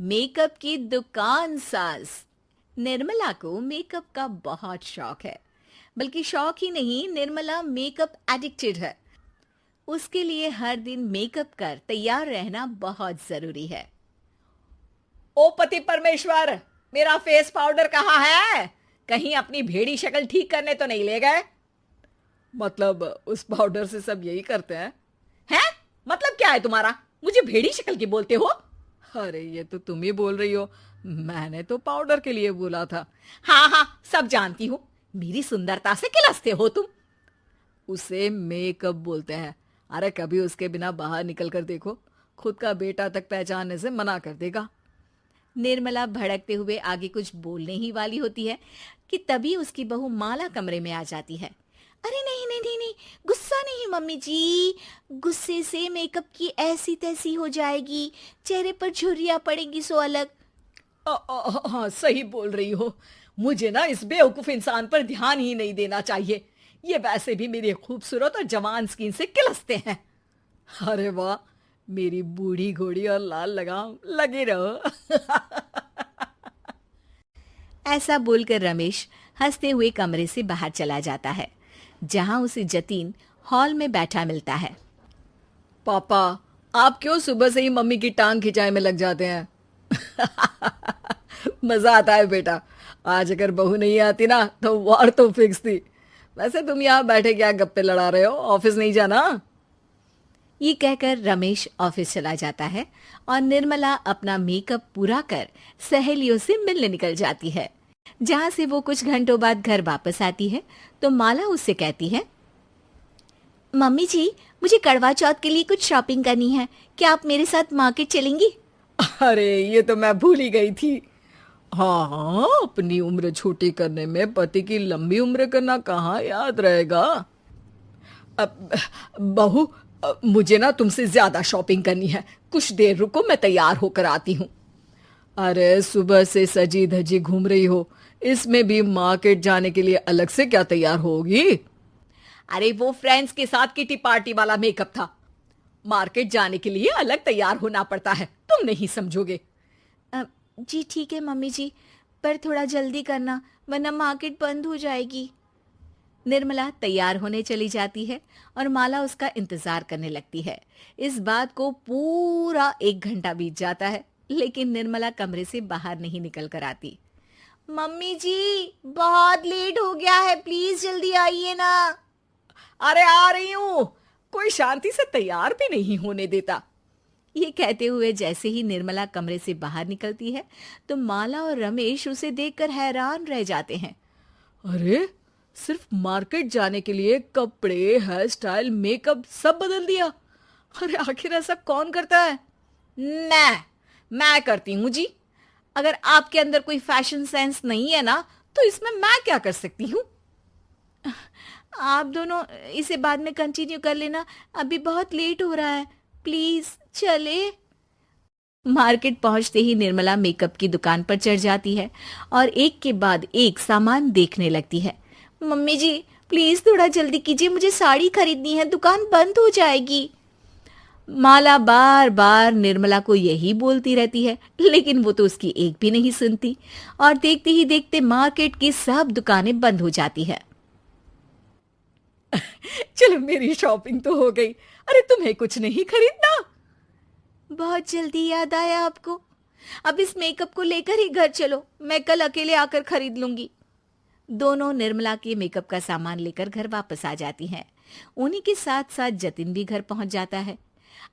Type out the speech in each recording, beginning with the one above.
Makeup की दुकान सास। निर्मला को मेकअप का बहुत शौक है। बल्कि शौक ही नहीं, निर्मला मेकअप एडिक्टेड है। उसके लिए हर दिन मेकअप कर तैयार रहना बहुत जरूरी है। ओ पति परमेश्वर, मेरा फेस पाउडर कहाँ है? कहीं अपनी भेड़ी शक्ल ठीक करने तो नहीं ले गए? मतलब उस पाउडर से सब यही करते हैं? हैं? मतलब क्या है तुम्हारा? मुझे भेड़ी शक्ल की बोलते हो? अरे ये तो तुम ही बोल रही हो, मैंने तो पाउडर के लिए बोला था। हाँ हाँ, सब जानती हूँ। मेरी सुंदरता से किलसते हो तुम। उसे मेकअप बोलते हैं। अरे कभी उसके बिना बाहर निकल कर देखो, खुद का बेटा तक पहचानने से मना कर देगा। निर्मला भड़कते हुए आगे कुछ बोलने ही वाली होती है कि तभी उसकी बहू माला कमरे में आ जाती है। अरे नहीं नहीं नहीं नहीं, गुस्सा नहीं मम्मी जी। गुस्से से मेकअप की ऐसी तैसी हो जाएगी, चेहरे पर झुर्रियां पड़ेगी सो अलग। हाँ सही बोल रही हो। मुझे ना इस बेवकूफ इंसान पर ध्यान ही नहीं देना चाहिए। ये वैसे भी मेरी खूबसूरत और जवान स्किन से किलसते हैं। अरे वाह, मेरी बूढ़ी घोड़ी और लाल लगाम, लगे रहो। ऐसा बोलकर रमेश हंसते हुए कमरे से बाहर चला जाता है, जहां उसे जतीन हॉल में बैठा मिलता है। पापा, आप क्यों सुबह से ही मम्मी की टांग खिंचाई में लग जाते हैं? मजा आता है बेटा। आज अगर बहू नहीं आती ना तो वार तो फिक्स थी। वैसे तुम यहाँ बैठे क्या गप्पे लड़ा रहे हो? ऑफिस नहीं जाना? ये कहकर रमेश ऑफिस चला जाता है और निर्मला अपना मेकअप पूरा कर सहेलियों से मिलने निकल जाती है। जहां से वो कुछ घंटों बाद घर वापस आती है तो माला उससे कहती है, मम्मी जी, मुझे करवा चौथ के लिए कुछ शॉपिंग करनी है। क्या आप मेरे साथ मार्केट चलेंगी? अरे ये तो मैं भूल ही गई थी। हाँ हाँ, अपनी उम्र छोटी करने में पति की लंबी उम्र करना कहाँ याद रहेगा। अब बहू, मुझे ना तुमसे ज्यादा शॉपिंग करनी है। कुछ देर रुको, मैं तैयार होकर आती हूँ। अरे सुबह से सजी धजी घूम रही हो, इसमें भी मार्केट जाने के लिए अलग से क्या तैयार होगी? अरे वो फ्रेंड्स के साथ किटी पार्टी वाला मेकअप था। मार्केट जाने के लिए अलग तैयार होना पड़ता है, तुम नहीं समझोगे। जी ठीक है मम्मी जी, पर थोड़ा जल्दी करना वरना मार्केट बंद हो जाएगी। निर्मला तैयार होने चली जाती है और माला उसका इंतजार करने लगती है। इस बात को पूरा 1 घंटा बीत जाता है, लेकिन निर्मला कमरे से बाहर नहीं निकल कर आती। मम्मी जी, बहुत लेट हो गया है, प्लीज जल्दी आइए ना। अरे आ रही हूँ। कोई शांति से तैयार भी नहीं होने देता। ये कहते हुए जैसे ही निर्मला कमरे से बाहर निकलती है तो माला और रमेश उसे देखकर हैरान रह जाते हैं। अरे सिर्फ मार्केट जाने के लिए कपड़े, हेयर स्टाइल, मेकअप सब बदल दिया। अरे आखिर ऐसा कौन करता है? मैं करती हूँ जी। अगर आपके अंदर कोई फैशन सेंस नहीं है ना तो इसमें मैं क्या कर सकती हूँ? आप दोनों इसे बाद में कंटिन्यू कर लेना, अभी बहुत लेट हो रहा है, प्लीज चले। मार्केट पहुंचते ही निर्मला मेकअप की दुकान पर चढ़ जाती है और एक के बाद एक सामान देखने लगती है। मम्मी जी, प्लीज थोड़ा जल्दी कीजिए, मुझे साड़ी खरीदनी है, दुकान बंद हो जाएगी। माला बार बार निर्मला को यही बोलती रहती है, लेकिन वो तो उसकी एक भी नहीं सुनती और देखते ही देखते मार्केट की सब दुकानें बंद हो जाती है। चलो मेरी शॉपिंग तो हो गई। अरे तुम्हें कुछ नहीं खरीदना? बहुत जल्दी याद आया आपको। अब इस मेकअप को लेकर ही घर चलो, मैं कल अकेले आकर खरीद लूंगी। दोनों निर्मला के मेकअप का सामान लेकर घर वापस आ जाती हैं। उन्हीं के साथ साथ जतिन भी घर पहुंच जाता है।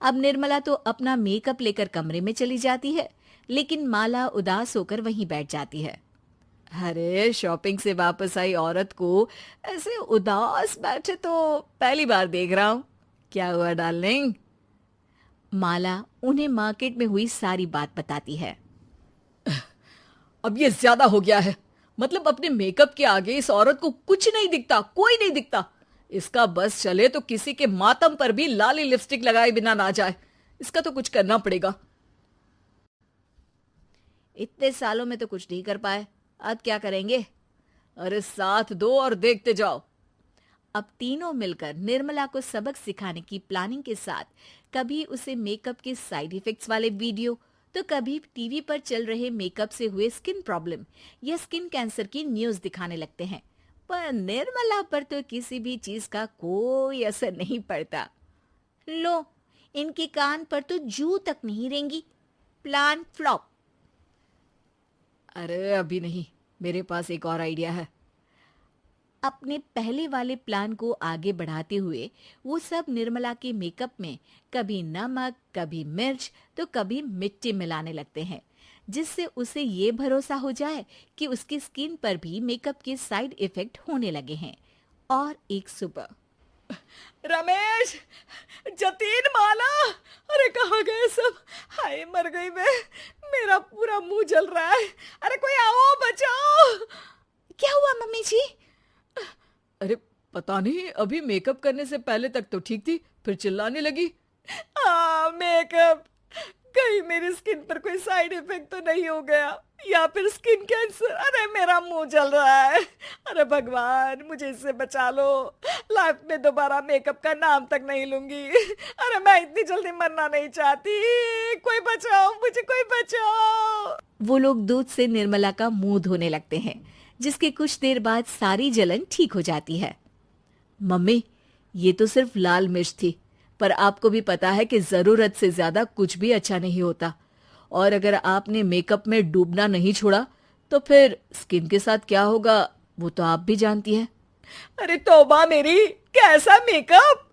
अब निर्मला तो अपना मेकअप लेकर कमरे में चली जाती है, लेकिन माला उदास होकर वहीं बैठ जाती है। अरे शॉपिंग से वापस आई औरत को ऐसे उदास बैठे तो पहली बार देख रहा हूँ। क्या हुआ डार्लिंग? माला उन्हें मार्केट में हुई सारी बात बताती है। अब ये ज्यादा हो गया है। मतलब अपने मेकअप के आगे इस औरत को कुछ नहीं दिखता, कोई नहीं दिखता। इसका बस चले तो किसी के मातम पर भी लाली लिपस्टिक लगाए बिना ना जाए। इसका तो कुछ करना पड़ेगा। इतने सालों में तो कुछ नहीं कर पाए, अब क्या करेंगे? अरे साथ दो और देखते जाओ। अब तीनों मिलकर निर्मला को सबक सिखाने की प्लानिंग के साथ कभी उसे मेकअप के साइड इफेक्ट्स वाले वीडियो तो कभी टीवी पर चल रहे मेकअप से हुए स्किन प्रॉब्लम या स्किन कैंसर की न्यूज दिखाने लगते हैं। पर निर्मला पर तो किसी भी चीज का कोई असर नहीं पड़ता। लो, इनके कान पर तो जू तक नहीं रेंगी। Plan flop. अरे अभी नहीं, मेरे पास एक और आइडिया है। अपने पहले वाले प्लान को आगे बढ़ाते हुए वो सब निर्मला के मेकअप में कभी नमक, कभी मिर्च तो कभी मिट्टी मिलाने लगते हैं, जिससे उसे ये भरोसा हो जाए कि उसकी स्किन पर भी मेकअप के साइड इफेक्ट होने लगे हैं। और एक सुबह रमेश, जतीन, माला, अरे कहाँ गए सब? हाय मर गई मैं, मेरा पूरा मुंह जल रहा है। अरे कोई आओ, बचाओ। क्या हुआ मम्मी जी? अरे पता नहीं, अभी मेकअप करने से पहले तक तो ठीक थी, फिर चिल्लाने लगी। मेकअप, कहीं मेरी स्किन पर कोई साइड इफेक्ट तो नहीं हो गया, या फिर स्किन कैंसर। अरे मेरा मुंह जल रहा है। अरे भगवान, मुझे इससे बचा लो। लाइफ में दोबारा मेकअप का नाम तक नहीं लूंगी। अरे मैं इतनी जल्दी मरना नहीं चाहती। कोई बचाओ मुझे, कोई बचाओ। वो लोग दूध से निर्मला का मुंह धोने लगते हैं, जिसके कुछ देर बाद सारी जलन ठीक हो जाती है। मम्मी, ये तो सिर्फ लाल मिर्च थी, पर आपको भी पता है कि जरूरत से ज्यादा कुछ भी अच्छा नहीं होता। और अगर आपने मेकअप में डूबना नहीं छोड़ा तो फिर स्किन के साथ क्या होगा वो तो आप भी जानती हैं। अरे तौबा मेरी, कैसा मेकअप!